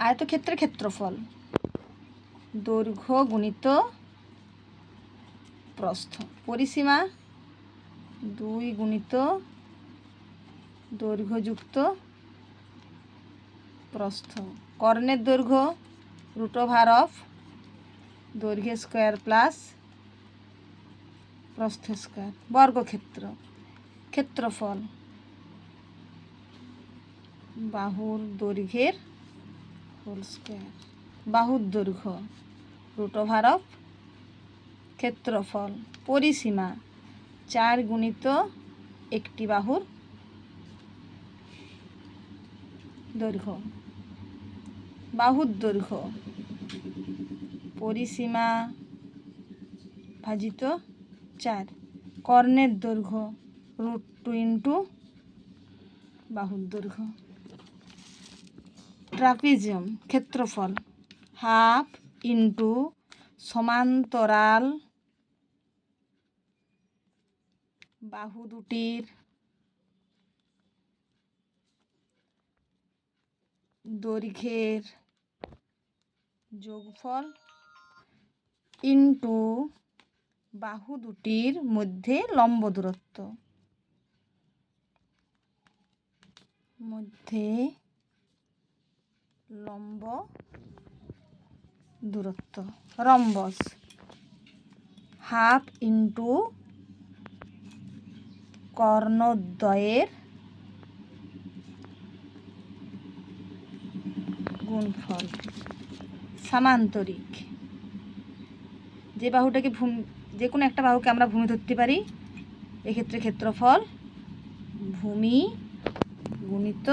আয়তক্ষেত্রের ক্ষেত্রফল দৈর্ঘ্য গুণিত প্রস্থ। পরিসীমা 2 গুণিত দৈর্ঘ্যযুক্ত প্রস্থ। কর্ণের দৈর্ঘ্য √অফ দৈর্ঘ্য স্কোয়ার প্লাস প্রস্থ স্কোয়ার। বর্গক্ষেত্র ক্ষেত্রফল বাহুর দৈর্ঘ্যের হোল স্কোয়ার। বাহুর দৈর্ঘ্য √অফ ক্ষেত্রফল। পরিসীমা 4 গুণিত একটি বাহুর দৈর্ঘ্য। বাহুর দৈর্ঘ্য পরিসীমা ভাজিত 4। কর্ণের দৈর্ঘ্য √2 ইন্টু বাহুর দৈর্ঘ্য। ট্রাপিজিয়াম ক্ষেত্রফল হাফ ইন্টু সমান্তরাল বাহু দুটির দৈর্ঘ্যের যোগফল ইন্টু বাহু দুটির মধ্যে লম্ব দূরত্ব। মধ্যে লম্ব দূরত্ব। রম্বস হাফ ইন্টু কর্ণদ্বয়ের গুণফল। সামান্তরিক যে বাহুটাকে যে কোনো একটা বাহুকে আমরা ভূমি ধরতে পারি, এক্ষেত্রে ক্ষেত্রফল ভূমি গুণিত